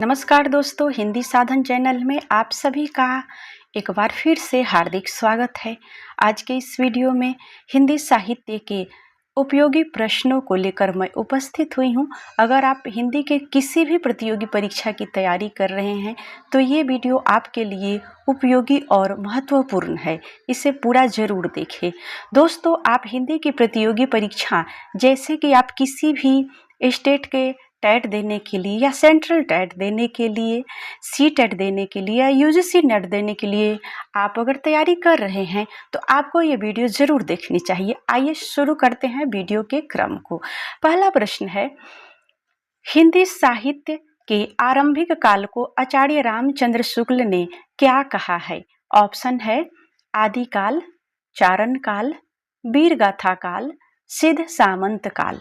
नमस्कार दोस्तों, हिंदी साधन चैनल में आप सभी का एक बार फिर से हार्दिक स्वागत है। आज के इस वीडियो में हिंदी साहित्य के उपयोगी प्रश्नों को लेकर मैं उपस्थित हुई हूं। अगर आप हिंदी के किसी भी प्रतियोगी परीक्षा की तैयारी कर रहे हैं तो ये वीडियो आपके लिए उपयोगी और महत्वपूर्ण है। इसे पूरा जरूर देखें। दोस्तों, आप हिंदी की प्रतियोगी परीक्षा जैसे कि आप किसी भी स्टेट के टेट देने के लिए या सेंट्रल टेट देने के लिए, सी टेट देने के लिए या यूजीसी नेट देने के लिए आप अगर तैयारी कर रहे हैं तो आपको ये वीडियो ज़रूर देखनी चाहिए। आइए शुरू करते हैं वीडियो के क्रम को। पहला प्रश्न है, हिंदी साहित्य के आरंभिक काल को आचार्य रामचंद्र शुक्ल ने क्या कहा है? ऑप्शन है आदिकाल, चारण काल, वीरगाथा काल, सिद्ध सामंत काल।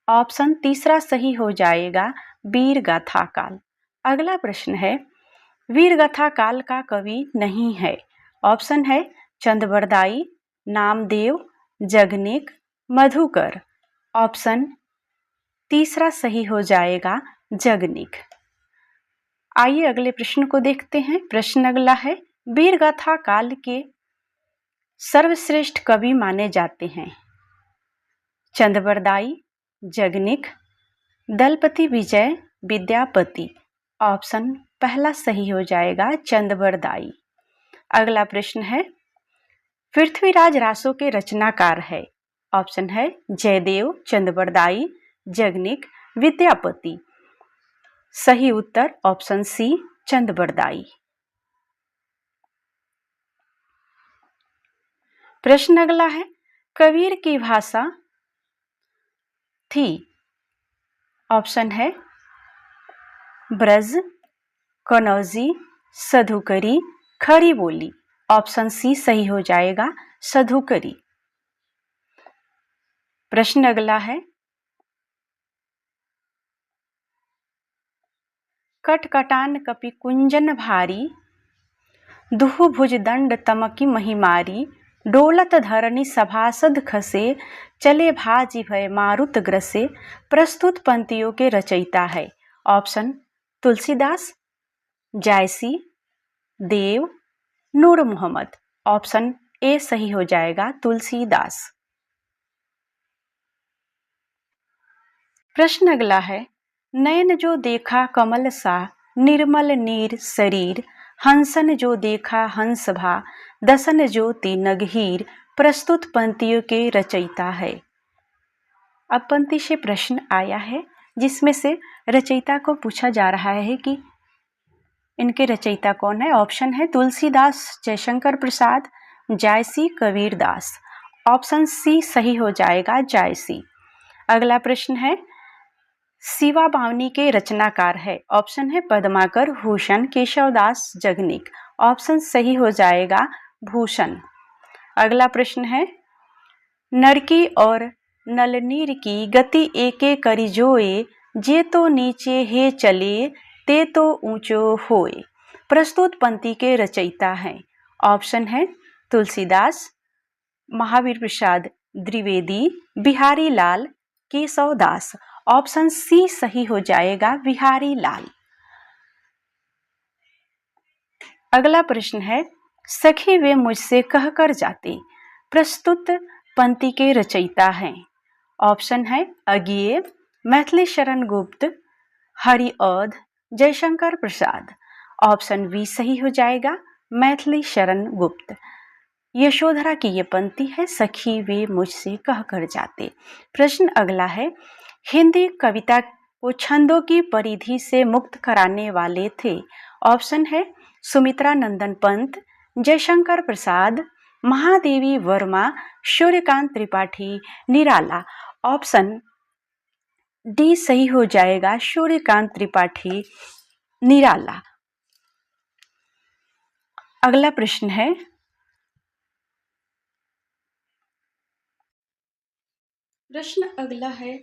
ऑप्शन तीसरा सही हो जाएगा, वीरगाथा काल। अगला प्रश्न है, वीरगाथा काल का कवि नहीं है। ऑप्शन है चंदबरदाई, नामदेव, जगनिक, मधुकर। ऑप्शन तीसरा सही हो जाएगा, जगनिक। आइए अगले प्रश्न को देखते हैं। प्रश्न अगला है, वीरगाथा काल के सर्वश्रेष्ठ कवि माने जाते हैं चंदबरदाई, जगनिक, दलपति विजय, विद्यापति। ऑप्शन पहला सही हो जाएगा, चंदबरदाई। अगला प्रश्न है, पृथ्वीराज रासो के रचनाकार है। ऑप्शन है जयदेव, चंदबरदाई, जगनिक, विद्यापति। सही उत्तर ऑप्शन सी, चंदबरदाई। प्रश्न अगला है, कबीर की भाषा थी। ऑप्शन है ब्रज, कनौजी, सधुकरी, खड़ी बोली। ऑप्शन सी सही हो जाएगा, सधुकरी। प्रश्न अगला है, कटकटान कपि कुंजन भारी, दुहु भुज दंड तमकी महिमारी, डोलत धरनी सभासद खसे, चले भाजी भय मारुत ग्रसे। प्रस्तुत पंक्तियों के रचयिता है। Option Tulsidas, Jayasi, Dev, Noor Mohammad. Option A सही हो जाएगा, तुलसीदास। प्रश्न अगला है, नयन जो देखा कमल सा, निर्मल नीर शरीर, हंसन जो देखा हंस भा, दसन ज्योति नगहीर। प्रस्तुत पंक्तियों के रचयिता है। अब पंक्ति से प्रश्न आया है जिसमें से रचयिता को पूछा जा रहा है कि इनके रचयिता कौन है। ऑप्शन है तुलसीदास, जयशंकर प्रसाद, जायसी, कबीरदास। ऑप्शन सी सही हो जाएगा, जायसी। अगला प्रश्न है, शिवा बावनी के रचनाकार है। ऑप्शन है पद्माकर, भूषण, केशवदास, जगनिक। ऑप्शन सही हो जाएगा, भूषण। अगला प्रश्न है, नरकी और नलनीर की गति एके करी जोए, जे तो नीचे हे चले, ते तो ऊंचो होए। प्रस्तुत पंक्ति के रचयिता हैं। ऑप्शन है तुलसीदास, महावीर प्रसाद द्विवेदी, बिहारी लाल, केशवदास। ऑप्शन सी सही हो जाएगा, बिहारी लाल। अगला प्रश्न है, सखी वे मुझसे कहकर जाते। प्रस्तुत पंक्ति के रचयिता हैं। ऑप्शन है अज्ञेय, मैथिली शरण गुप्त, हरिऔध, जयशंकर प्रसाद। ऑप्शन बी सही हो जाएगा, मैथिली शरण गुप्त। यशोधरा की ये पंक्ति है, सखी वे मुझसे कहकर जाते। प्रश्न अगला है, हिंदी कविता को छंदों की परिधि से मुक्त कराने वाले थे। ऑप्शन है सुमित्रा नंदन पंत, जयशंकर प्रसाद, महादेवी वर्मा, सूर्यकांत त्रिपाठी, निराला। ऑप्शन डी सही हो जाएगा, सूर्यकांत त्रिपाठी, निराला। अगला प्रश्न है, प्रश्न अगला है,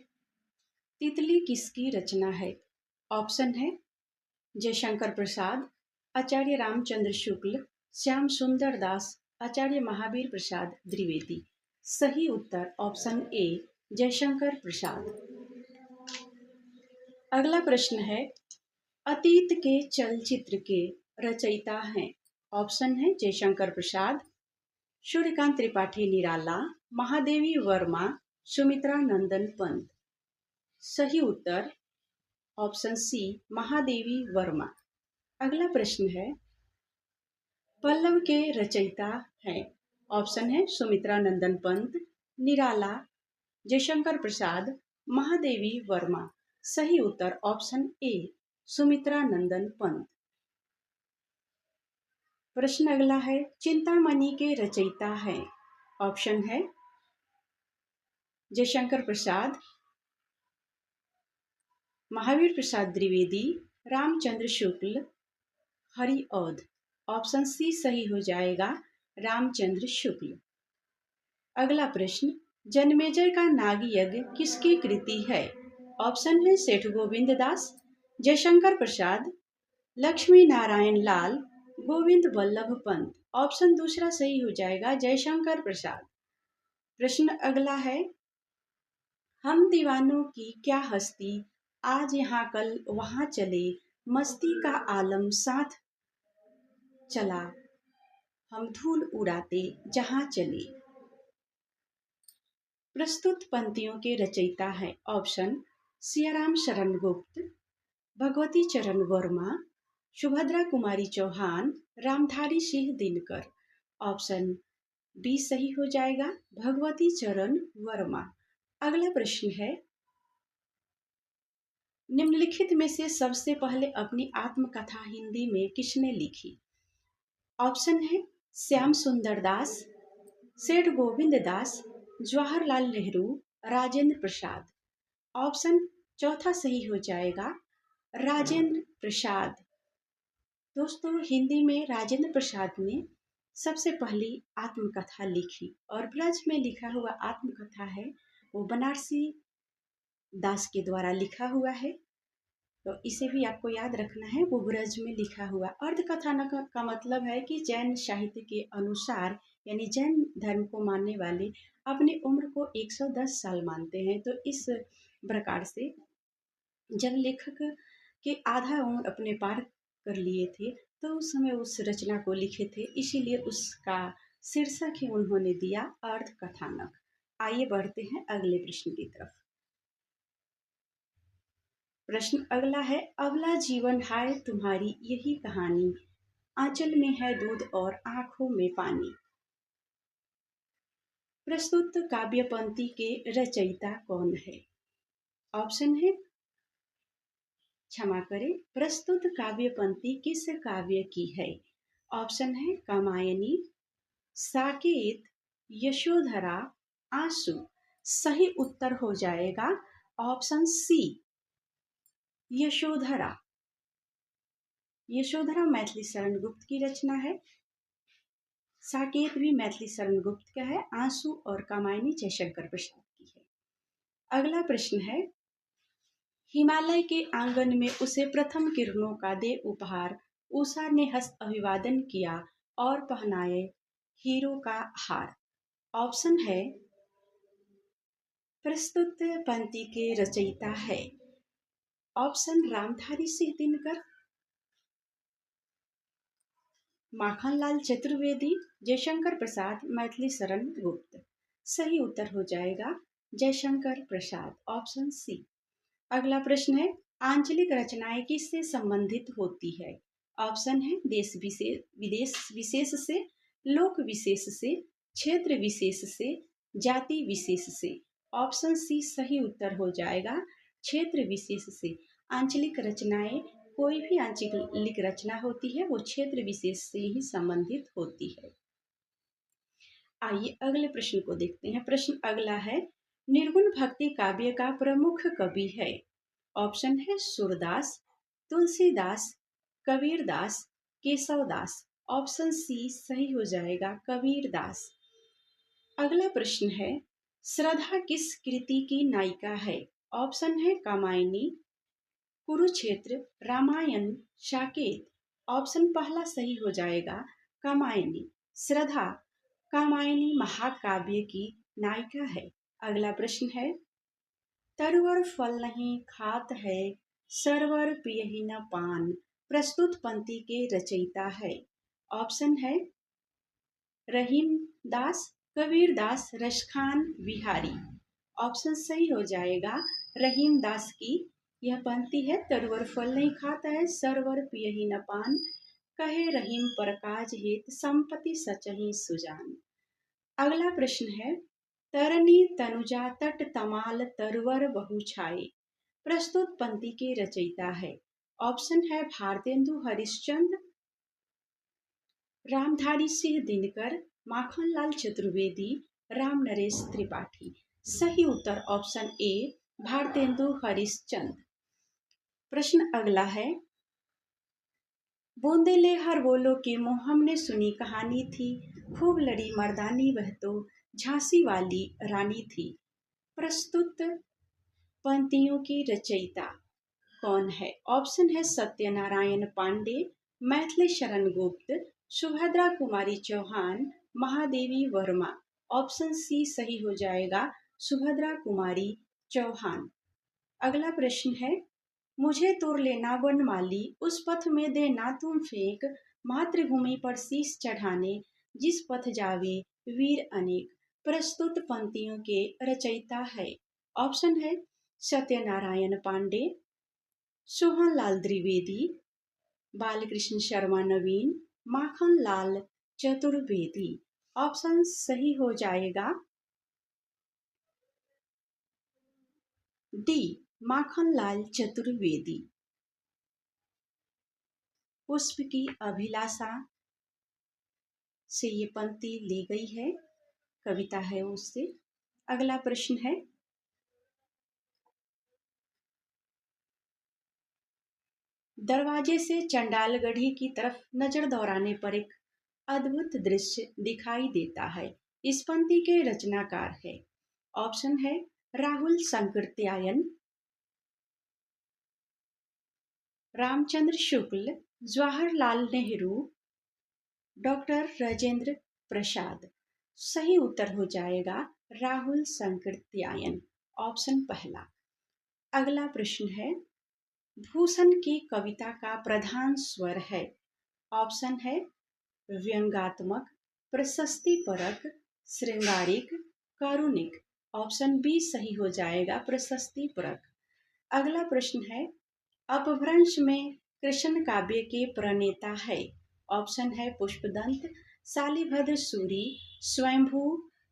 तितली किसकी रचना है? ऑप्शन है जयशंकर प्रसाद, आचार्य रामचंद्र शुक्ल, श्याम सुंदर दास, आचार्य महावीर प्रसाद द्विवेदी। सही उत्तर ऑप्शन ए, जयशंकर प्रसाद। अगला प्रश्न है, अतीत के चलचित्र के रचयिता हैं? ऑप्शन है जयशंकर प्रसाद, सूर्यकांत त्रिपाठी निराला, महादेवी वर्मा, सुमित्रा नंदन पंत। सही उत्तर ऑप्शन सी महादेवी वर्मा। अगला प्रश्न है, पल्लव के रचयिता हैं? ऑप्शन है सुमित्रा नंदन पंत, निराला, जयशंकर प्रसाद, महादेवी वर्मा। सही उत्तर ऑप्शन ए सुमित्रा नंदन पंत। प्रश्न अगला है, चिंतामणि के रचयिता हैं? ऑप्शन है जयशंकर प्रसाद, महावीर प्रसाद द्विवेदी, रामचंद्र शुक्ल, हरिऔध। ऑप्शन सी सही हो जाएगा, रामचंद्र शुक्ल। अगला प्रश्न, जन्मेजय का नाग यज्ञ किसकी कृति है? ऑप्शन है सेठ गोविंद दास, जयशंकर प्रसाद, लक्ष्मी नारायण लाल, गोविंद वल्लभ पंत। ऑप्शन दूसरा सही हो जाएगा, जयशंकर प्रसाद। प्रश्न अगला है, हम दीवानों की क्या हस्ती, आज यहाँ कल वहां चले, मस्ती का आलम साथ चला, हम धूल उड़ाते जहां चले। प्रस्तुत पंक्तियों के रचयिता हैं? ऑप्शन सियाराम शरण गुप्त, भगवती चरण वर्मा, सुभद्रा कुमारी चौहान, रामधारी सिंह दिनकर। ऑप्शन बी सही हो जाएगा, भगवती चरण वर्मा। अगला प्रश्न है, निम्नलिखित में से सबसे पहले अपनी आत्मकथा हिंदी में किसने लिखी? ऑप्शन है श्याम सुंदर दास, सेठ गोविंद दास, जवाहरलाल नेहरू, राजेंद्र प्रसाद। ऑप्शन चौथा सही हो जाएगा, राजेंद्र प्रसाद। दोस्तों, हिंदी में राजेंद्र प्रसाद ने सबसे पहली आत्मकथा लिखी और ब्रज में लिखा हुआ आत्मकथा है वो बनारसी दास के द्वारा लिखा हुआ है, तो इसे भी आपको याद रखना है। वो ब्रज में लिखा हुआ अर्धकथानक का मतलब है कि जैन साहित्य के अनुसार, यानी जैन धर्म को मानने वाले अपनी उम्र को 110 साल मानते हैं। तो इस प्रकार से जब लेखक के आधा उम्र अपने पार कर लिए थे तो उस समय उस रचना को लिखे थे, इसीलिए उसका शीर्षक ही उन्होंने दिया अर्धकथानक। आइए बढ़ते हैं अगले प्रश्न की तरफ। प्रश्न अगला है, अबला जीवन हाय तुम्हारी यही कहानी, आंचल में है दूध और आंखों में पानी। प्रस्तुत काव्य पंक्ति के रचयिता कौन है? ऑप्शन है, क्षमा करें, प्रस्तुत काव्य पंक्ति किस काव्य की है? ऑप्शन है कामायनी, साकेत, यशोधरा, आंसू। सही उत्तर हो जाएगा ऑप्शन सी यशोधरा। यशोधरा मैथिली शरण गुप्त की रचना है, साकेत भी मैथिली शरण गुप्त का है, आंसू और कामायनी जयशंकर प्रसाद की है। अगला प्रश्न है, हिमालय के आंगन में उसे प्रथम किरणों का दे उपहार, उषा ने हस्त अभिवादन किया और पहनाए हीरो का हार। ऑप्शन है, प्रस्तुत पंक्ति के रचयिता है? ऑप्शन रामधारी सिंह दिनकर, माखनलाल चतुर्वेदी, जयशंकर प्रसाद, मैथिली शरण गुप्त। सही उत्तर हो जाएगा जयशंकर प्रसाद, ऑप्शन सी। अगला प्रश्न है, आंचलिक रचनाएं किससे संबंधित होती है? ऑप्शन है देश विशेष, विदेश विशेष से, लोक विशेष से, क्षेत्र विशेष से, जाति विशेष से। ऑप्शन सी सही उत्तर हो जाएगा क्षेत्र विशेष से। आंचलिक रचनाएं, कोई भी आंचलिक रचना होती है वो क्षेत्र विशेष से ही संबंधित होती है। आइए अगले प्रश्न को देखते हैं। प्रश्न अगला है, निर्गुण भक्ति काव्य का प्रमुख कवि है? ऑप्शन है सूरदास, तुलसीदास, कबीरदास, केशवदास। ऑप्शन सी सही हो जाएगा कबीरदास। अगला प्रश्न है, श्रद्धा किस कृति की नायिका है? ऑप्शन है कामायनी, कुरुक्षेत्र, रामायण, साकेत। ऑप्शन पहला सही हो जाएगा कामायनी। श्रद्धा कामायनी महाकाव्य की नायिका है। अगला प्रश्न है, तरुवर फल नहीं खात है, सरवर पियहि न पान प्रस्तुत पंक्ति के रचयिता है। ऑप्शन है रहीम दास, कबीर दास, रसखान बिहारी। ऑप्शन सही हो जाएगा रहीम दास की यह पंक्ति है। तरवर फल नहीं खाता है, सरवर पियहि न पान, कहे रहीम प्रकाज हित, संपत्ति सचहि सुजान। अगला प्रश्न है तरनी तनुजा तट तमाल तरवर बहु छाए प्रस्तुत पंक्ति के रचयिता है। ऑप्शन है भारतेंदु हरिश्चंद्र, रामधारी सिंह दिनकर, माखनलाल चतुर्वेदी, राम नरेश त्रिपाठी। सही उत्तर ऑप्शन ए भारतेंदु हरिश्चंद्र। प्रश्न अगला है बूंदेले हर बोलो कि मुँह हमने सुनी कहानी थी, खूब लड़ी मर्दानी वह तो झांसी वाली रानी थी। प्रस्तुत पंक्तियों की रचयिता कौन है? ऑप्शन है सत्यनारायण पांडे, मैथिली शरण गुप्त, सुभद्रा कुमारी चौहान, महादेवी वर्मा। ऑप्शन सी सही हो जाएगा सुभद्रा कुमारी चौहान। अगला प्रश्न है मुझे तोड़ लेना वनमाली, उस पथ में देना तुम फेंक, मातृभूमि पर शीश चढ़ाने जिस पथ जावे वीर अनेक। प्रस्तुत पंक्तियों के रचयिता है। ऑप्शन है सत्यनारायण पांडे, सोहनलाल द्विवेदी, बालकृष्ण शर्मा नवीन, माखनलाल चतुर्वेदी। ऑप्शन सही हो जाएगा डी माखनलाल चतुर्वेदी। पुष्प की अभिलाषा से ये पंक्ति ली गई है, कविता है उससे। अगला प्रश्न है दरवाजे से चंडालगढ़ी की तरफ नजर दौड़ाने पर एक अद्भुत दृश्य दिखाई देता है। इस पंक्ति के रचनाकार है। ऑप्शन है राहुल संकृत्यायन, रामचंद्र शुक्ल, जवाहरलाल नेहरू, डॉक्टर राजेंद्र प्रसाद। सही उत्तर हो जाएगा राहुल संकृत्यायन, ऑप्शन पहला। अगला प्रश्न है भूषण की कविता का प्रधान स्वर है। ऑप्शन है व्यंग्यात्मक, प्रशस्तिपरक, श्रृंगारिक, कारुणिक। ऑप्शन बी सही हो जाएगा प्रशस्तिपरक। अगला प्रश्न है अपभ्रंश में कृष्ण काव्य के प्रणेता है। ऑप्शन है पुष्पदंत, शालिभद्र सूरी, स्वयंभू,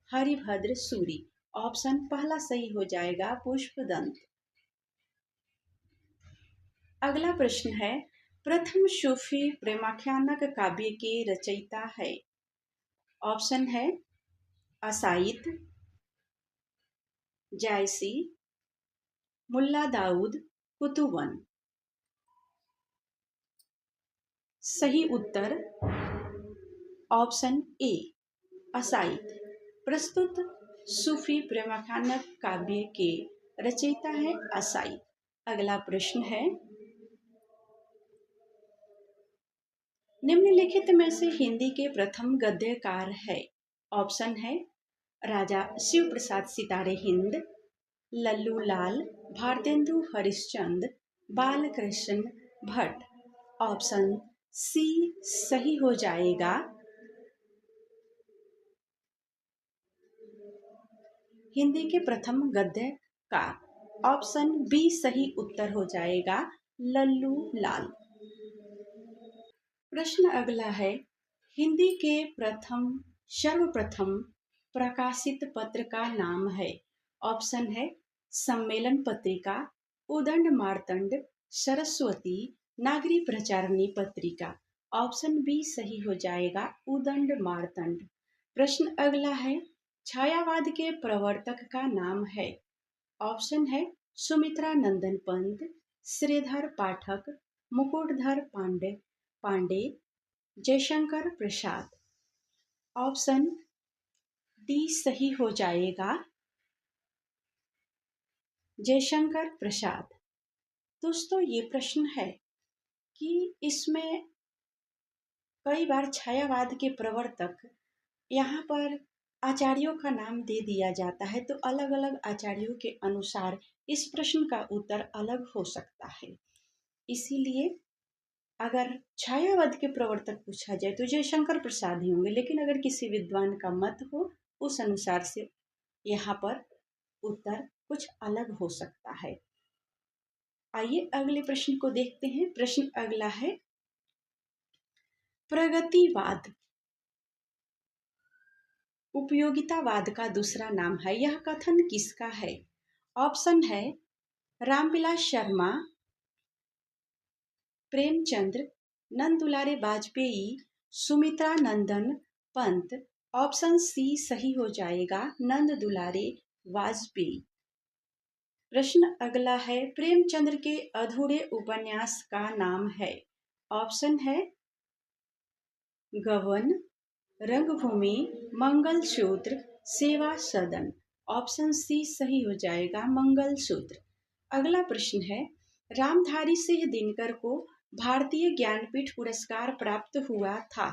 हरिभद्र सूरी। ऑप्शन पहला सही हो जाएगा पुष्पदंत। अगला प्रश्न है प्रथम सूफी प्रेमाख्यानक काव्य के रचयिता है। ऑप्शन है असाइद, जायसी, मुल्ला दाऊद, कुतुबन। सही उत्तर ऑप्शन ए असाइद। प्रस्तुत सूफी प्रेमाख्यानक काव्य के रचयिता है असाइद। अगला प्रश्न है निम्नलिखित में से हिंदी के प्रथम गद्यकार है। ऑप्शन है राजा शिव प्रसाद सितारे हिंद, लल्लू लाल, भारतेंदु हरिश्चंद्र, बालकृष्ण भट्ट। ऑप्शन सी सही हो जाएगा हिंदी के प्रथम गद्यकार। ऑप्शन बी सही उत्तर हो जाएगा लल्लू लाल। प्रश्न अगला है हिंदी के सर्वप्रथम प्रकाशित पत्र का नाम है। ऑप्शन है सम्मेलन पत्रिका, उदंड मार्तंड, सरस्वती, नागरी प्रचारणी पत्रिका। ऑप्शन बी सही हो जाएगा उदंड मार्तंड। प्रश्न अगला है छायावाद के प्रवर्तक का नाम है। ऑप्शन है सुमित्रा नंदन पंत, श्रीधर पाठक, मुकुटधर पांडे, जयशंकर प्रसाद। ऑप्शन डी सही हो जाएगा जयशंकर प्रसाद। दोस्तों ये प्रश्न है कि इसमें कई बार छायावाद के प्रवर्तक यहाँ पर आचार्यों का नाम दे दिया जाता है तो अलग अलग आचार्यों के अनुसार इस प्रश्न का उत्तर अलग हो सकता है। इसीलिए अगर छायावाद के प्रवर्तक पूछा जाए तो जयशंकर प्रसाद ही होंगे, लेकिन अगर किसी विद्वान का मत हो उस अनुसार से यहाँ पर उत्तर कुछ अलग हो सकता है। आइए अगले प्रश्न को देखते हैं। प्रश्न अगला है, प्रगतिवाद उपयोगितावाद का दूसरा नाम है, यह कथन किसका है? ऑप्शन है रामविलास शर्मा, प्रेमचंद्र, नंदुलारे वाजपेयी, सुमित्रा नंदन पंत। ऑप्शन सी सही हो जाएगा, नंद दुलारे वाजपेयी। प्रश्न अगला है, प्रेमचंद्र के अधूरे उपन्यास का नाम है। ऑप्शन है गबन, रंगभूमि, मंगलसूत्र, सेवा सदन। ऑप्शन सी सही हो जाएगा, मंगलसूत्र। अगला प्रश्न है, रामधारी सिंह दिनकर को भारतीय ज्ञानपीठ पुरस्कार प्राप्त हुआ था।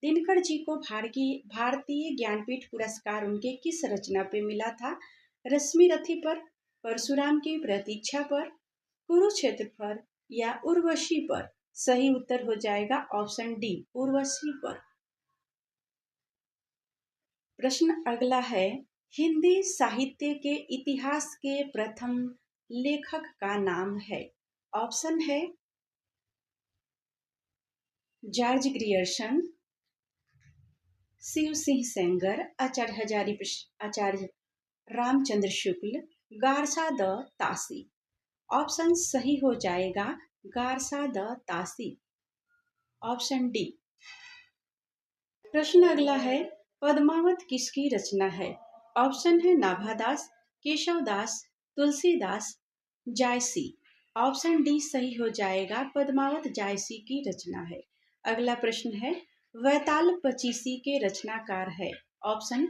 दिनकर जी को भारतीय ज्ञानपीठ पुरस्कार उनके किस रचना पे मिला था? रश्मि रथी पर, परशुराम की प्रतीक्षा पर, कुरुक्षेत्र पर या उर्वशी पर? सही उत्तर हो जाएगा ऑप्शन डी, उर्वशी पर। प्रश्न अगला है, हिंदी साहित्य के इतिहास के प्रथम लेखक का नाम है। ऑप्शन है George Grierson, Shiv Singh Sengar, Acharya Ramchandra Shukla, Garcin de Tassy. Option सही हो जाएगा Garcin de Tassy, option D. प्रश्न अगला है, पद्मावत किसकी रचना है? ऑप्शन है नाभादास, केशवदास, तुलसीदास, जायसी। ऑप्शन डी सही हो जाएगा, पद्मावत जायसी की रचना है। अगला प्रश्न है, वैताल पचीसी के रचनाकार है। ऑप्शन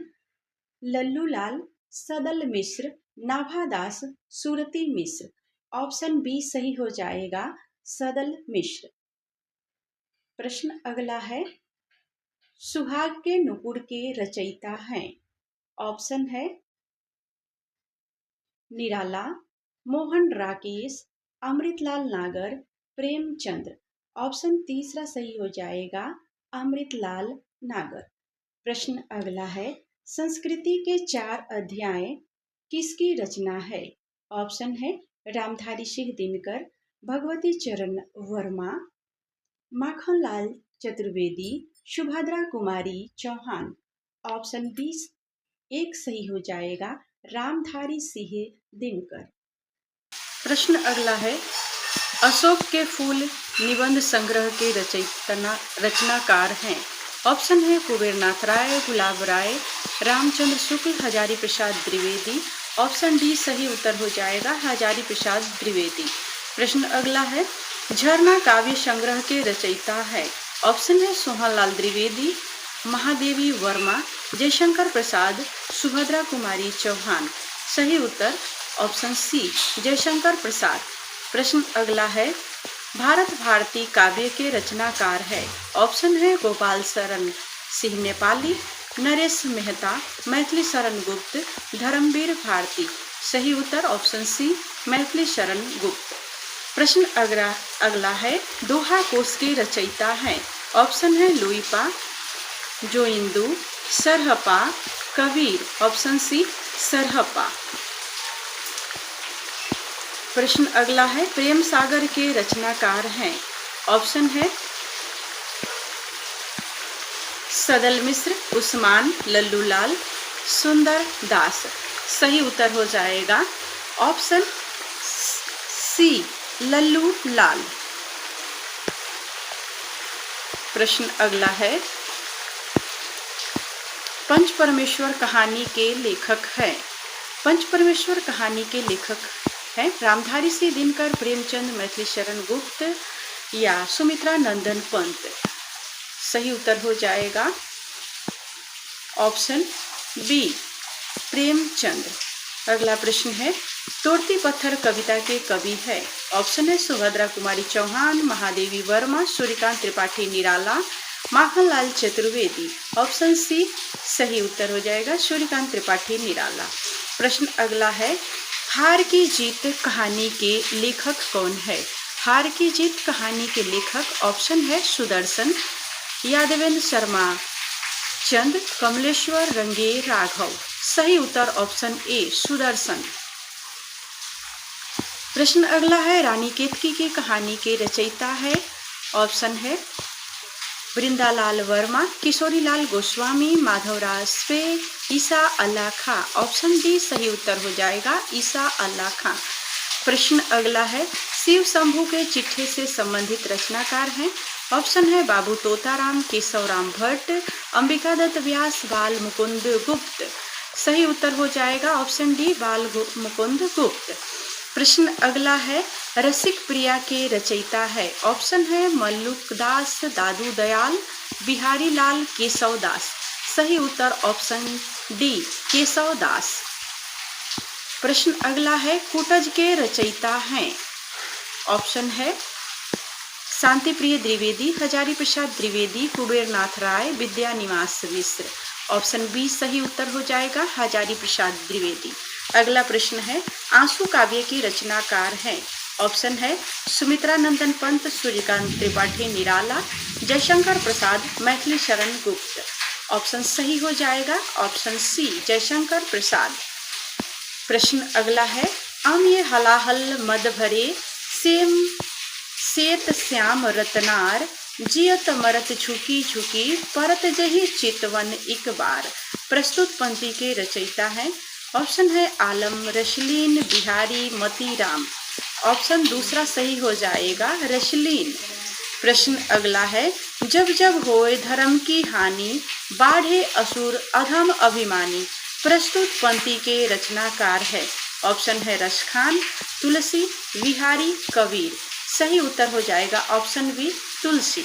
लल्लूलाल, सदल मिश्र, नाभादास, सुरती मिश्र। ऑप्शन बी सही हो जाएगा, सदल मिश्र। प्रश्न अगला है, सुहाग के नुपुर के रचयिता हैं। ऑप्शन है निराला, मोहन राकेश, अमृतलाल नागर, प्रेमचंद्र। ऑप्शन तीसरा सही हो जाएगा, अमृतलाल नागर। प्रश्न अगला है, संस्कृति के 4 अध्याय किसकी रचना है? ऑप्शन है रामधारी सिंह दिनकर, भगवती चरण वर्मा, माखनलाल चतुर्वेदी, सुभद्रा कुमारी चौहान। ऑप्शन बी एक सही हो जाएगा, रामधारी सिंह दिनकर। प्रश्न अगला है, अशोक के फूल निबंध संग्रह के रचनाकार हैं। ऑप्शन है कुबेरनाथ राय, गुलाब राय, रामचंद्र शुक्ल, हजारी प्रसाद द्विवेदी। ऑप्शन डी सही उत्तर हो जाएगा, हजारी प्रसाद द्विवेदी। प्रश्न अगला है, झरना काव्य संग्रह के रचयिता है। ऑप्शन है सोहनलाल द्विवेदी, महादेवी वर्मा, जयशंकर प्रसाद, सुभद्रा कुमारी चौहान। सही उत्तर ऑप्शन सी, जयशंकर प्रसाद। प्रश्न अगला है, भारत भारती काव्य के रचनाकार है। ऑप्शन है गोपाल शरण सिंह नेपाली, नरेश मेहता, मैथिली शरण गुप्त, धर्मवीर भारती। सही उत्तर ऑप्शन सी, मैथिली शरण गुप्त। प्रश्न अगला है, दोहा कोश के रचयिता हैं। ऑप्शन है लुईपा, जोइंदू, सरहपा, कबीर। Option C Sarahpa. प्रश्न अगला है, प्रेम सागर के रचनाकार हैं। ऑप्शन है सदल मिश्र, उस्मान, लल्लूलाल, सुंदर दास। सही उत्तर हो जाएगा ऑप्शन सी, लल्लू लाल। प्रश्न अगला है, पंच परमेश्वर कहानी के लेखक हैं। पंच परमेश्वर कहानी के लेखक हैं रामधारी सिंह दिनकर, प्रेमचंद, मैथिली शरण गुप्त या सुमित्रा नंदन पंत। सही उत्तर हो जाएगा ऑप्शन बी, प्रेमचंद। अगला प्रश्न है, तोड़ती पत्थर कविता के कवि है। ऑप्शन है सुभद्रा कुमारी चौहान, महादेवी वर्मा, सूर्यकांत त्रिपाठी निराला, माखनलाल चतुर्वेदी। ऑप्शन सी सही उत्तर हो जाएगा सूर्यकांत त्रिपाठी निराला। प्रश्न अगला है, हार की जीत कहानी के लेखक कौन है? हार की जीत कहानी के लेखक ऑप्शन है सुदर्शन, यादवेंद्र शर्मा चंद, कमलेश्वर रंगे राघव। सही उत्तर ऑप्शन ए सुदर्शन। प्रश्न अगला है, रानी केतकी की कहानी के रचयिता है? ऑप्शन है वृंदालाल वर्मा, किशोरीलाल गोस्वामी, माधवराज स्वे, ईसा अल्लाह खां। ऑप्शन डी सही उत्तर हो जाएगा ईसा अल्लाह खां। प्रश्न अगला है, शिव शंभू के चिट्ठे से संबंधित रचनाकार हैं? ऑप्शन है बाबू तोताराम, केशवराम भट्ट, अंबिकादत्त व्यास, बाल मुकुंद गुप्त। सही उत्तर हो जाएगा ऑप्शन डी बाल मुकुंद गुप्त। प्रश्न अगला है, रसिक प्रिया के रचयिता है? ऑप्शन है मल्लुक दास, दादू दयाल, बिहारी लाल, केशव दास। सही उत्तर ऑप्शन डी केशव दास। प्रश्न अगला है, कूटज के रचयिता हैं? ऑप्शन है शांति प्रिय द्विवेदी, हजारी प्रसाद द्विवेदी, कुबेरनाथ राय, विद्यानिवास मिश्र। ऑप्शन बी सही उत्तर हो जाएगा हजारी प्रसाद द्विवेदी। अगला प्रश्न है, आंसू काव्य की रचनाकार हैं? ऑप्शन है सुमित्रा नंदन पंत, सूर्यकांत त्रिपाठी निराला, जयशंकर प्रसाद, मैथिली शरण गुप्त। ऑप्शन सही हो जाएगा ऑप्शन सी जयशंकर प्रसाद। प्रश्न अगला है, आम ये हलाहल मद भरे सेम सेत श्याम रतनार, जियत मरत झुकी झुकी, परत जही चितवन एक बार। प्रस्तुत पंक्ति के रचयिता हैं? ऑप्शन है आलम, रशलीन, बिहारी, मतीराम। ऑप्शन दूसरा सही हो जाएगा रशलीन। प्रश्न अगला है, जब जब होए धर्म की हानि, बाढ़े असुर अधम अभिमानी। प्रस्तुत पंक्ति के रचनाकार है? ऑप्शन है रसखान, तुलसी, बिहारी, कबीर। सही उत्तर हो जाएगा ऑप्शन बी तुलसी।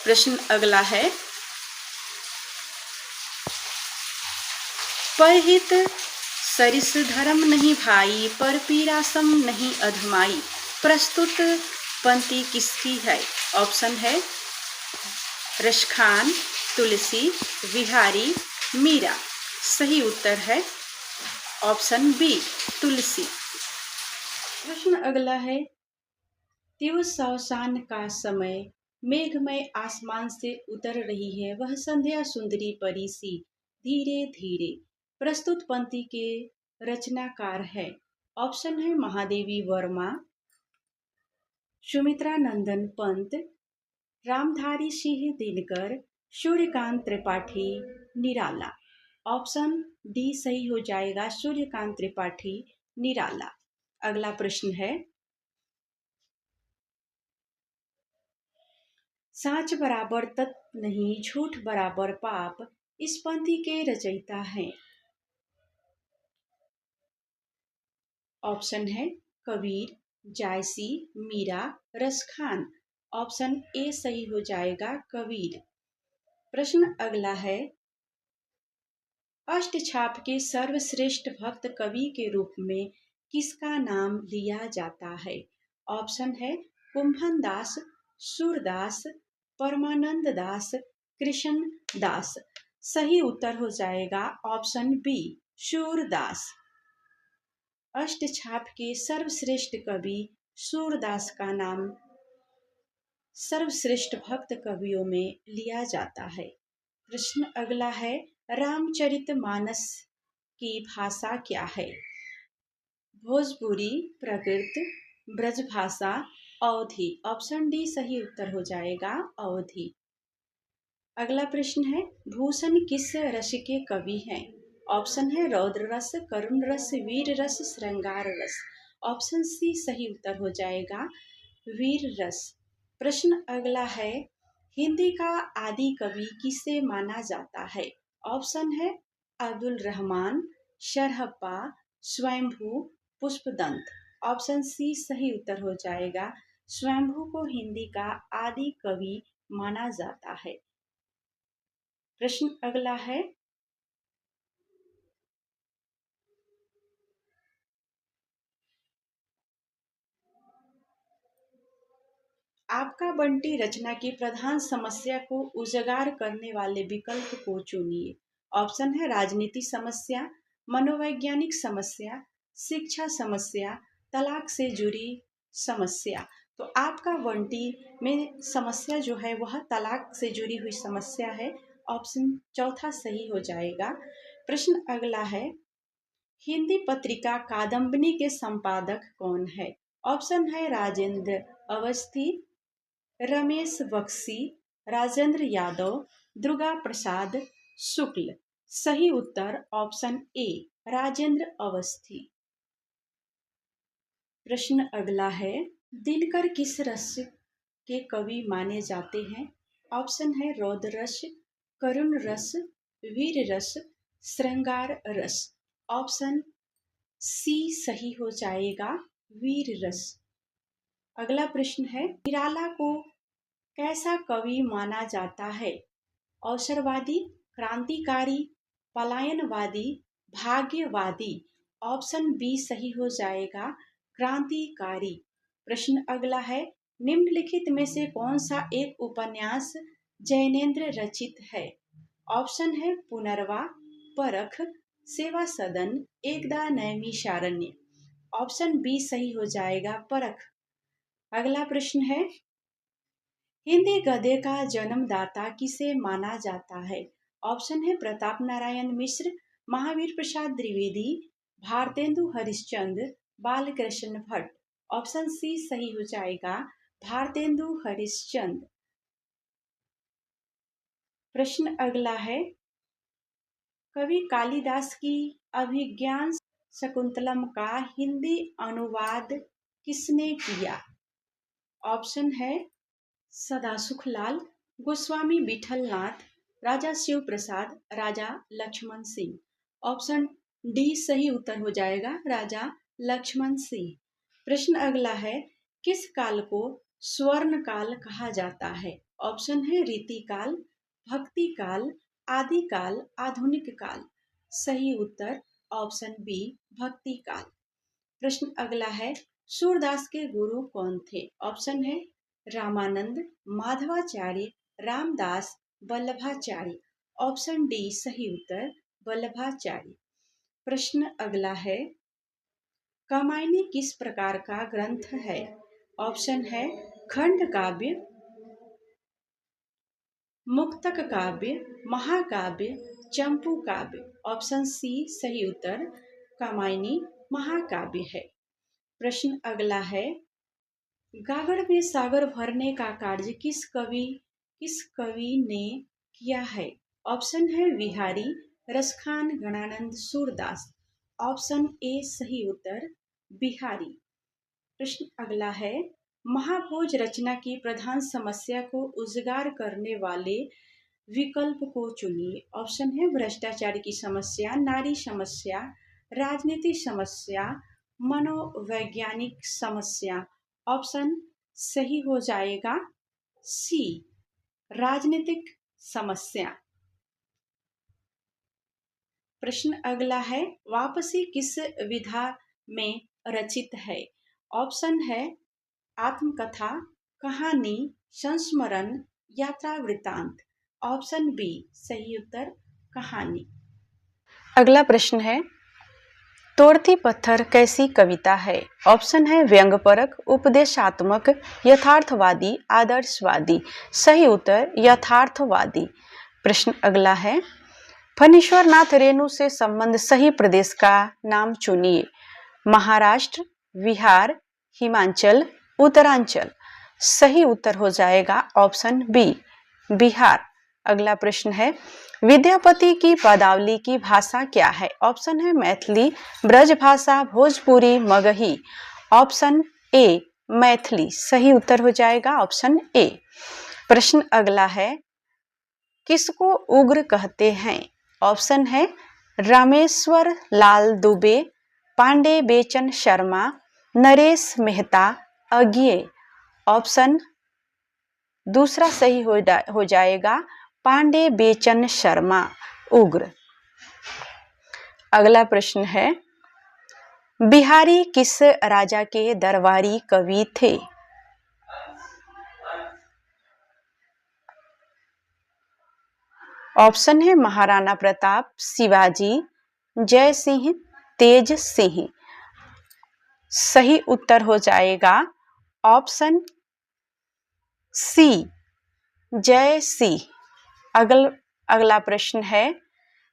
प्रश्न अगला है, परहित सरिस धर्म नहीं भाई, पर पीरासम नहीं अधमाई। प्रस्तुत पंक्ति किसकी है? ऑप्शन है रसखान, तुलसी, बिहारी, मीरा। सही उत्तर है ऑप्शन बी तुलसी। प्रश्न अगला है, तीव्र शवसान का समय, मेघमय आसमान से उतर रही है वह संध्या सुंदरी परी सी, धीरे धीरे। प्रस्तुत पंक्ति के रचनाकार है? ऑप्शन है महादेवी वर्मा, सुमित्रा नंदन पंत, रामधारी सिंह दिनकर, सूर्यकांत त्रिपाठी निराला। ऑप्शन डी सही हो जाएगा सूर्यकांत त्रिपाठी निराला। अगला प्रश्न है, साच बराबर तत्व नहीं, झूठ बराबर पाप। इस पंक्ति के रचयिता हैं? ऑप्शन है कबीर, जायसी, मीरा, रसखान। ऑप्शन ए सही हो जाएगा कबीर। प्रश्न अगला है, अष्टछाप के सर्वश्रेष्ठ भक्त कवि के रूप में किसका नाम लिया जाता है? ऑप्शन है कुंभन दास, सूरदास, परमानंद दास, कृष्ण दास। सही उत्तर हो जाएगा ऑप्शन बी सूरदास। अष्टछाप के सर्वश्रेष्ठ कवि सूरदास का नाम सर्वश्रेष्ठ भक्त कवियों में लिया जाता है। प्रश्न अगला है, रामचरितमानस की भाषा क्या है? भोजपुरी, प्राकृत, ब्रजभाषा, अवधी। ऑप्शन डी सही उत्तर हो जाएगा अवधी। अगला प्रश्न है, भूषण किस रस के कवि हैं? ऑप्शन है रौद्र रस, करुण रस, वीर रस, श्रृंगार रस। ऑप्शन सी सही उत्तर हो जाएगा वीर रस। प्रश्न अगला है, हिंदी का आदि कवि किसे माना जाता है? ऑप्शन है अब्दुल रहमान, शरहप्पा, स्वयंभू, पुष्पदंत। ऑप्शन सी सही उत्तर हो जाएगा स्वयंभू को हिंदी का आदि कवि माना जाता है। प्रश्न अगला है, आपका बंटी रचना की प्रधान समस्या को उजागर करने वाले विकल्प को चुनिए। ऑप्शन है राजनीति समस्या, मनोवैज्ञानिक समस्या, शिक्षा समस्या, तलाक से जुड़ी समस्या। तो आपका बंटी में समस्या जो है वह तलाक से जुड़ी हुई समस्या है। ऑप्शन चौथा सही हो जाएगा। प्रश्न अगला है, हिंदी पत्रिका कादम्बिनी के संपादक कौन है? ऑप्शन है राजेंद्र अवस्थी, रमेश बख्शी, राजेंद्र यादव, दुर्गा प्रसाद शुक्ल। सही उत्तर ऑप्शन ए राजेंद्र अवस्थी। प्रश्न अगला है, दिनकर किस रस के कवि माने जाते हैं? ऑप्शन है रौद्र रस, करुण रस, वीर रस, श्रृंगार रस। ऑप्शन सी सही हो जाएगा, वीर रस। अगला प्रश्न है, निराला को कैसा कवि माना जाता है? अवसरवादी, क्रांतिकारी, पलायनवादी, भाग्यवादी। ऑप्शन बी सही हो जाएगा, क्रांतिकारी। प्रश्न अगला है, निम्नलिखित में से कौन सा एक उपन्यास जैनेन्द्र रचित है? ऑप्शन है पुनर्वा, परख, सेवा सदन, एकदा नैमिषारण्य। ऑप्शन बी सही हो जाएगा, परख। अगला प्रश्न है, हिंदी गद्य का जन्मदाता किसे माना जाता है? ऑप्शन है प्रताप नारायण मिश्र, महावीर प्रसाद द्विवेदी, भारतेंदु हरिश्चंद्र, बालकृष्ण भट्ट। ऑप्शन सी सही हो जाएगा, भारतेंदु हरिश्चंद्र। प्रश्न अगला है, कवि कालिदास की अभिज्ञान शकुंतलम का हिंदी अनुवाद किसने किया? ऑप्शन है सदासुखलाल, गोस्वामी विठलनाथ, राजा शिव प्रसाद, राजा लक्ष्मण सिंह। ऑप्शन डी सही उत्तर हो जाएगा, राजा लक्ष्मण सिंह। प्रश्न अगला है, किस काल को स्वर्ण काल कहा जाता है? ऑप्शन है रीतिकाल, भक्ति काल, आदि काल, आधुनिक काल। सही उत्तर ऑप्शन बी भक्ति काल। प्रश्न अगला है, सूरदास के गुरु कौन थे? ऑप्शन है रामानंद, माधवाचार्य, रामदास, वल्लभाचार्य। ऑप्शन डी सही उत्तर वल्लभाचार्य। प्रश्न अगला है, कामायनी किस प्रकार का ग्रंथ है? ऑप्शन है खंड काव्य, मुक्तक काव्य, महाकाव्य, चंपू काव्य। ऑप्शन सी सही उत्तर कामायनी महाकाव्य है। प्रश्न अगला है, गागर में सागर भरने का कार्य किस कवि ने किया है? ऑप्शन है बिहारी, रसखान, गणानंद, सूरदास। ऑप्शन ए सही उत्तर बिहारी। प्रश्न अगला है, महाभोज रचना की प्रधान समस्या को उजागर करने वाले विकल्प को चुनिए। ऑप्शन है भ्रष्टाचार की समस्या, नारी समस्या, राजनीतिक समस्या, मनोवैज्ञानिक समस्या। ऑप्शन सही हो जाएगा सी राजनीतिक समस्या। प्रश्न अगला है, वापसी किस विधा में रचित है? ऑप्शन है आत्मकथा, कहानी, संस्मरण, यात्रा वृत्तांत। ऑप्शन बी सही उत्तर कहानी। अगला प्रश्न है, तोड़ती पत्थर कैसी कविता है? ऑप्शन है व्यंग्यपरक, उपदेशात्मक, यथार्थवादी, आदर्शवादी। सही उत्तर यथार्थवादी। प्रश्न अगला है, फणीश्वर नाथ रेणु से संबंध सही प्रदेश का नाम चुनिए। महाराष्ट्र, बिहार, हिमाचल, उत्तरांचल। सही उत्तर हो जाएगा ऑप्शन बी बिहार। अगला प्रश्न है, विद्यापति की पदावली की भाषा क्या है? ऑप्शन है मैथिली, ब्रजभाषा, भोजपुरी, मगही। Option A Maithili. सही उत्तर हो जाएगा ऑप्शन ए। प्रश्न अगला है, किसको उग्र कहते हैं? ऑप्शन है रामेश्वर लाल दुबे, पांडे बेचन शर्मा, नरेश मेहता, अज्ञे। ऑप्शन दूसरा सही हो जाएगा पांडे बेचन शर्मा, उग्र। अगला प्रश्न है, बिहारी किस राजा के दरबारी कवि थे? ऑप्शन है महाराणा प्रताप, शिवाजी, जय सिंह, तेज सिंह। सही उत्तर हो जाएगा ऑप्शन सी, जय सिंह। अगला प्रश्न है,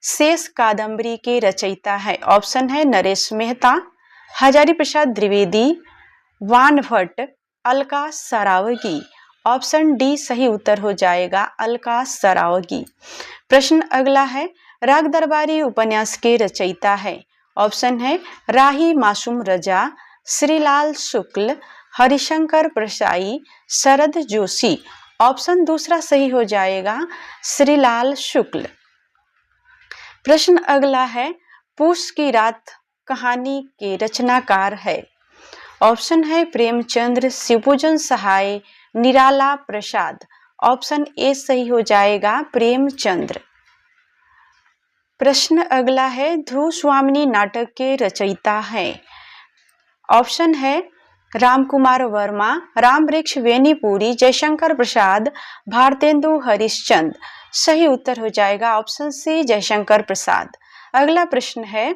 शेष कादंबरी के रचयिता है। ऑप्शन है नरेश मेहता, हजारी प्रसाद द्विवेदी, वानभट्ट, अलका सरावगी। ऑप्शन डी सही उत्तर हो जाएगा अलका सरावगी। प्रश्न अगला है, राग दरबारी उपन्यास के रचयिता है। ऑप्शन है राही मासूम रजा, श्रीलाल शुक्ल, हरिशंकर प्रसाई, शरद जोशी। ऑप्शन दूसरा सही हो जाएगा श्रीलाल शुक्ल। प्रश्न अगला है, पूस की रात कहानी के रचनाकार है। ऑप्शन है प्रेमचंद्र, शिवपूजन सहाय, निराला प्रसाद। ऑप्शन ए सही हो जाएगा प्रेमचंद्र। प्रश्न अगला है, ध्रुव स्वामिनी नाटक के रचयिता है। ऑप्शन है रामकुमार वर्मा, रामवृक्ष वेनीपुरी, जयशंकर प्रसाद, भारतेंदु हरिश्चंद्र। सही उत्तर हो जाएगा ऑप्शन सी जयशंकर प्रसाद। अगला प्रश्न है,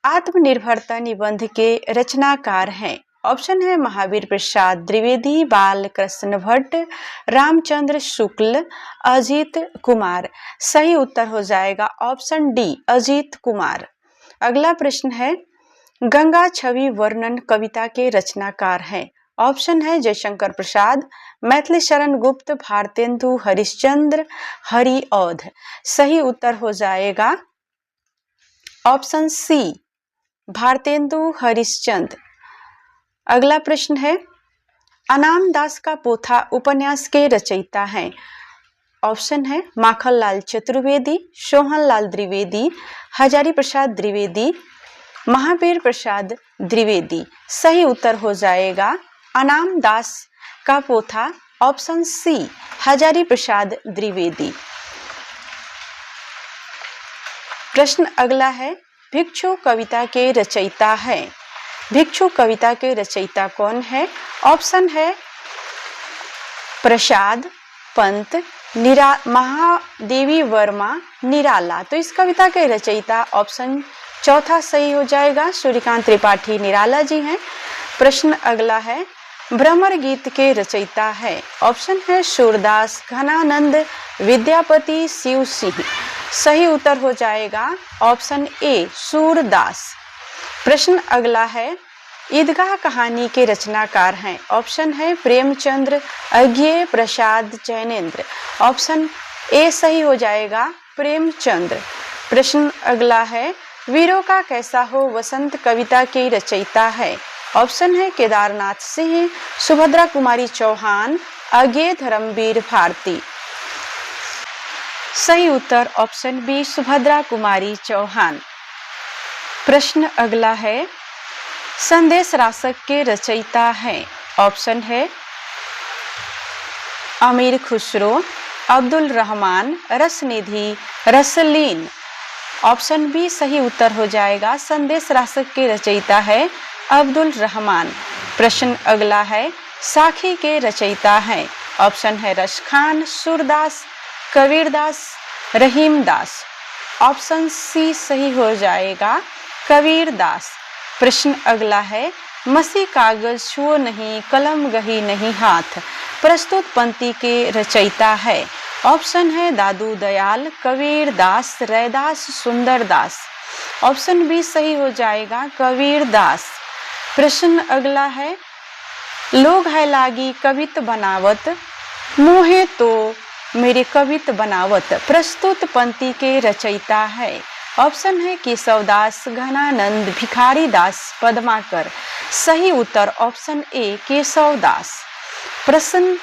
आत्मनिर्भरता निबंध के रचनाकार हैं। ऑप्शन है महावीर प्रसाद द्विवेदी, बाल कृष्ण भट्ट, रामचंद्र शुक्ल, अजीत कुमार। सही उत्तर हो जाएगा ऑप्शन डी अजीत कुमार। अगला प्रश्न है, गंगा छवि वर्णन कविता के रचनाकार हैं। ऑप्शन है जयशंकर प्रसाद, मैथिली शरण गुप्त, भारतेंदु हरिश्चंद्र, हरिऔध। सही उत्तर हो जाएगा ऑप्शन सी भारतेंदु हरिश्चंद्र। अगला प्रश्न है, अनाम दास का पोथा उपन्यास के रचयिता हैं। ऑप्शन है माखनलाल चतुर्वेदी, सोहन लाल द्विवेदी, हजारी प्रसाद द्विवेदी, महावीर प्रसाद द्विवेदी। सही उत्तर हो जाएगा अनाम दास का पोथा ऑप्शन सी हजारी प्रसाद द्विवेदी। प्रश्न अगला है, भिक्षु कविता के रचयिता है। भिक्षु कविता के रचयिता कौन है? ऑप्शन है प्रसाद, पंत, महादेवी वर्मा, निराला। तो इस कविता के रचयिता ऑप्शन चौथा सही हो जाएगा सूर्यकांत त्रिपाठी निराला जी हैं। प्रश्न अगला है, भ्रमर गीत के रचयिता है। ऑप्शन है सूरदास, घनानंद, विद्यापति, शिव सिंह। सही उत्तर हो जाएगा ऑप्शन ए सूरदास। प्रश्न अगला है, ईदगाह कहानी के रचनाकार हैं। ऑप्शन है प्रेमचंद्र, अज्ञेय प्रसाद, जैनेन्द्र। ऑप्शन ए सही हो जाएगा प्रेमचंद्र। प्रश्न अगला है, वीरों का कैसा हो वसंत कविता के रचयिता है। ऑप्शन है केदारनाथ सिंह, सुभद्रा कुमारी चौहान, अज्ञेय धर्मवीर भारती। सही उत्तर ऑप्शन बी सुभद्रा कुमारी चौहान। प्रश्न अगला है, संदेश रासक के रचयिता हैं। ऑप्शन है अमीर खुसरो, अब्दुल रहमान, रसनिधि, रसलीन। ऑप्शन बी सही उत्तर हो जाएगा, संदेश रासक के रचयिता है अब्दुल रहमान। प्रश्न अगला है, साखी के रचयिता हैं। ऑप्शन है रसखान, सूरदास, कबीरदास, रहीमदास। ऑप्शन सी सही हो जाएगा कबीरदास। प्रश्न अगला है, मसी कागज छुओ नहीं, कलम गही नहीं हाथ। प्रस्तुत पंक्ति के रचयिता है। ऑप्शन है दादू दयाल, कबीरदास, रैदास, सुंदरदास। ऑप्शन बी सही हो जाएगा कबीरदास। प्रश्न अगला है, लोग है लागी कवित बनावत, मोहे तो मेरे कवित बनावत। प्रस्तुत पंक्ति के रचयिता है। ऑप्शन है केशवदास, घनानंद, भिखारी दास, पद्माकर। सही उत्तर ऑप्शन ए केशवदास। प्रश्न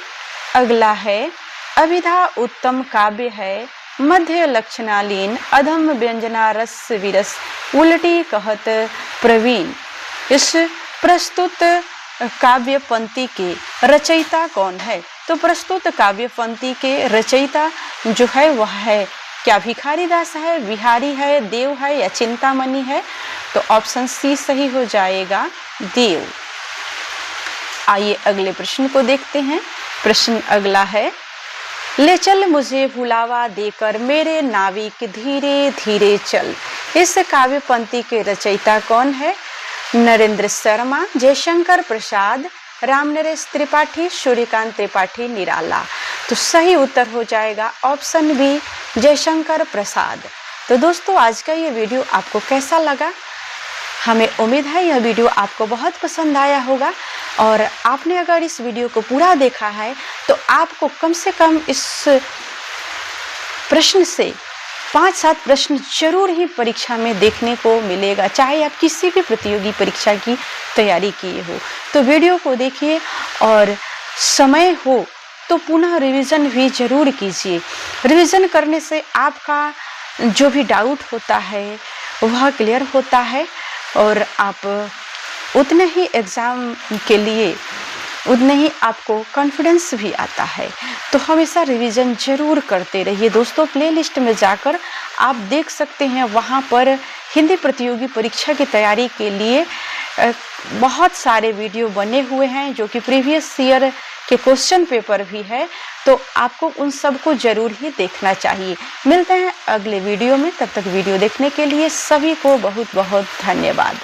अगला है, अभिधा उत्तम काव्य है, मध्य लक्षणालीन, अधम व्यंजना रस विरस, उल्टी कहत प्रवीण। इस प्रस्तुत काव्य पंक्ति के रचयिता कौन है? तो प्रस्तुत काव्य पंक्ति के रचयिता जो है वह है क्या भिखारी दास है, बिहारी है, देव है या चिंतामणि है? तो ऑप्शन सी सही हो जाएगा देव। आइए अगले प्रश्न को देखते हैं। प्रश्न अगला है, ले चल मुझे भुलावा देकर मेरे नाविक धीरे धीरे चल। इस काव्य पंक्ति के रचयिता कौन है? नरेंद्र शर्मा, जयशंकर प्रसाद, रामनरेश त्रिपाठी, सूर्यकांत त्रिपाठी निराला। तो सही उत्तर हो जाएगा ऑप्शन बी, जयशंकर प्रसाद। तो दोस्तों आज का ये वीडियो आपको कैसा लगा? हमें उम्मीद है यह वीडियो आपको बहुत पसंद आया होगा और आपने अगर इस वीडियो को पूरा देखा है तो आपको कम से कम इस प्रश्न से 5-7 प्रश्न जरूर ही परीक्षा में देखने को मिलेगा, चाहे आप किसी भी प्रतियोगी परीक्षा की तैयारी किए हो। तो वीडियो को देखिए और समय हो तो पुनः रिवीजन भी जरूर कीजिए। रिवीजन करने से आपका जो भी डाउट होता है वह क्लियर होता है और आप उतने ही एग्ज़ाम के लिए उतने ही आपको कॉन्फिडेंस भी आता है। तो हमेशा रिवीजन जरूर करते रहिए दोस्तों। प्लेलिस्ट में जाकर आप देख सकते हैं, वहाँ पर हिंदी प्रतियोगी परीक्षा की तैयारी के लिए बहुत सारे वीडियो बने हुए हैं जो कि प्रीवियस ईयर के क्वेश्चन पेपर भी है। तो आपको उन सब को जरूर ही देखना चाहिए। मिलते हैं अगले वीडियो में, तब तक वीडियो देखने के लिए सभी को बहुत बहुत धन्यवाद।